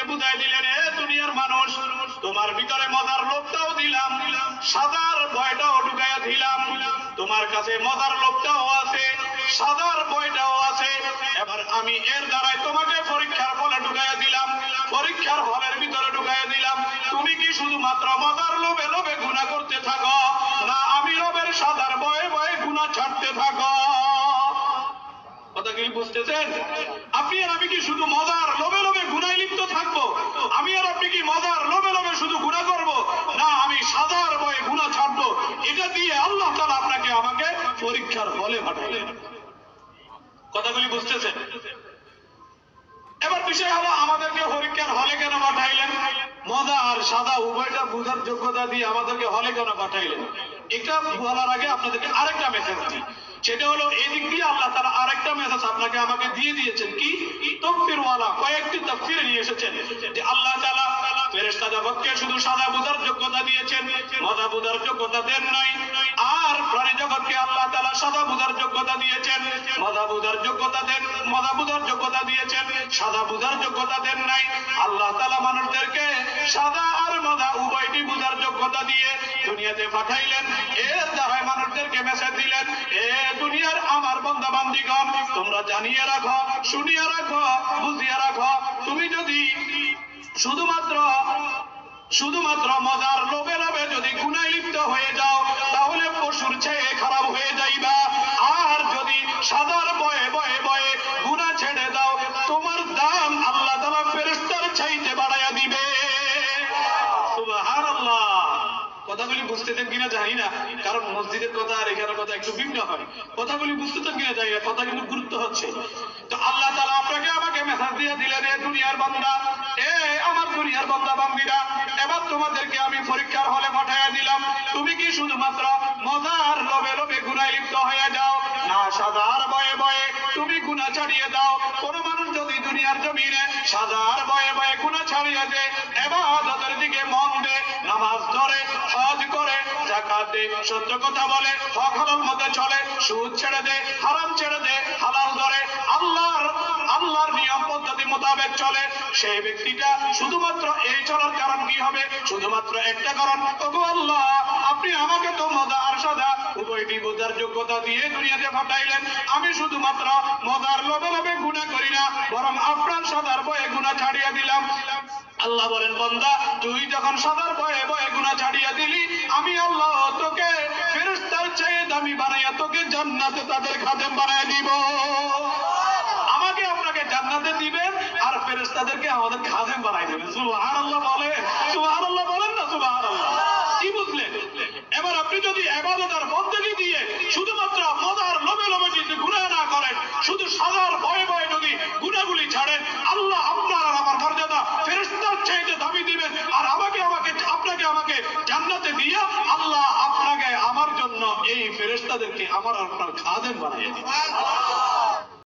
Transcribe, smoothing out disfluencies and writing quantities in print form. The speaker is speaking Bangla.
মানুষদেরকে বুঝাই দিলেন, এ দুনিয়ার মানুষ, তোমার ভিতরে মজার লোভটাও দিলাম, সাদার ভয়টাও ঢুকাইয়া দিলাম, তোমার কাছে মজার লোভটাও আছে, সাদার ভয়টাও আছে। এবার আমি এর দ্বারাই তোমাকে পরীক্ষার ফলে ঢুকাইয়া দিলাম, পরীক্ষার হলের ভিতরে ঢুকাইয়া দিলাম। তুমি কি শুধুমাত্র মজার লোভে লোভে গুনাহ করতে থাকো, না আমি রবের সাদার ভয়ে ভয়ে গুনাহ ছাড়তে থাকো? কথা কি বুঝতেছেন? আপনি আর আমি কি শুধু মজার লোভে লোভে গুনায় লিপ্ত থাকবো? আমি আর আপনি কি মজার লোভে লোভে শুধু গুনাহ করব, না আমি সাদার ভয়ে গুনাহ ছাড়বো? এটা দিয়ে আল্লাহ তাআলা আপনাকে আমাকে পরীক্ষার হলে পাঠাইলেন। কথাগুলি বুঝতেছেন? এবার বিষয় হলো, আমাদেরকে পরীক্ষার হলে কেন পাঠাইলেন? মজা আর সাদা উভয়টা বুঝার যোগ্যতা দিয়ে আমাদেরকে হলে কেন পাঠাইলেন? এটা বলার আগে আপনাদেরকে আরেকটা মেসেজ দিই। সেটা হলো, এই দিক দিয়ে আল্লাহ তাআলা আরেকটা মেসেজ আপনাকে আমাকে দিয়ে দিয়েছেন। কি? তাফসীরওয়ালা কয়েকটি তাফসীরে নিয়ে এসেছেন যে আল্লাহ তাআলা ফেরেশতা জগৎকে শুধু সাদা বুঝার যোগ্যতা দিয়েছেন, মজা বুঝার যোগ্যতা দেন নাই। আর প্রাণী জগৎকে আল্লাহ তাআলা সাদা বুঝার যোগ্যতা দিয়েছেন, মজা বুঝার যোগ্যতা দেন, মজা বুঝার যোগ্যতা দিয়েছেন, সাদা বুঝার যোগ্যতা দেন নাই। আল্লাহ তাআলা মানুষদেরকে সাদা আর মজা উভয়টি বুঝার যোগ্যতা দিয়ে দুনিয়াতে পাঠাইলেন। এর দ্বারাই মানুষদেরকে মেসেজ দিলেন, এ দুনিয়ার আমার বান্দা বান্দীগণ, তোমরা জানিয়ে রাখো, শুনিয়ে রাখো, বুঝিয়ে রাখো, তুমি যদি শুধুমাত্র মজার লোভে লোভে যদি গুনাহে লিপ্ত হয়ে যাও, তাহলে পশুর চেয়ে খারাপ হয়ে যাইবা। আর যদি সাদার ভয়ে ভয়ে ভয়ে গুনাহ ছেড়ে দাও, তোমার দাম আল্লাহ তাআলা ফেরেশতার চাইতে বাড়াইয়া দিবে। সুবহানাল্লাহ। কথাগুলি বুঝতেছেন কিনা জানি না, কারণ মসজিদের কথা আর এখানের কথা একটু ভিন্ন হয়। কথাগুলি বুঝতেছেন কিনা জানি না, কথা কিন্তু গুরুত্ব হচ্ছে। তো আল্লাহ তাআলা আপনাকে আমাকে মেসেজ দিয়ে দিলেন, এ দুনিয়ার বান্দা, এ আমার দুনিয়ার বান্দা বান্দীরা, এবার তোমাদেরকে আমি পরীক্ষার হলে পাঠাইয়া দিলাম। তুমি কি শুধুমাত্র মজার লোভে লোভে গুনাহে লিপ্ত হয়ে যাও, না সাদার ভয়ে ভয়ে তুমি গুনাহ ছাড়িয়ে দাও? কোন মানুষ যদি দুনিয়ার জমিনে সাদার ভয়ে ভয়ে গুনাহ ছাড়িয়ে দেয়, ইবাদতের দিকে মন দেয়, নামাজ ধরে, হজ করে, যাকাত দেয়, সত্য কথা বলে, হক হালাল মতে চলে, সুদ ছেড়ে দেয়, হারাম ছেড়ে দেয়, হালাল ধরে, আল্লাহর নিয়ম পদ্ধতি মোতাবেক চলে, সেই ব্যক্তিটা শুধুমাত্র এই চলার কারণ কি হবে? শুধুমাত্র একটা কারণ, ওগো আল্লাহ, আপনি আমাকে তো মজা আর সাদা উভয়টি বোঝার যোগ্যতা দিয়ে দুনিয়াতে পাঠাইলেন। আমি শুধুমাত্র মজার লোভে লোভে গুনাহ করি না, বরং আপনার সাদার ভয়ে গুনাহ ছাড়িয়ে দিলাম। আল্লাহ বলেন, বান্দা, তুই যখন সাদার ভয়ে ভয়ে গুনাহ ছাড়িয়ে দিলি, আমি আল্লাহ তোকে ফেরেশতার চেয়ে দামি বানাইয়া তোকে জান্নাতে তাদের খাদেম বানাইয়া দিব। আমাকে আপনাকে জান্নাতে দিবেন, আর ফেরেশতাদেরকে আমাদের খাদেম বানাই দেবেন। সুবহানাল্লাহ বলেন, সুবহানাল্লাহ বলেন না? সুবহানাল্লাহ। কি বুঝলেন? এবার আপনি যদি ইবাদত আর বন্দেগী দিয়ে শুধুমাত্র মজার লোভে লোভে যদি গুনাহ না করেন, শুধু সাদার ভয়ে ভয়ে যদি গুনাহগুলি ছাড়েন, আল্লাহ আপনার আর আমার মর্যাদা ফেরেশতার চাইতে দামি দিবেন। আর আপনাকে আমাকে জান্নাতে দিয়ে আল্লাহ আপনাকে আমার জন্য এই ফেরেশতাদেরকে আমার আপনার খাদেম বানিয়ে দিবেন।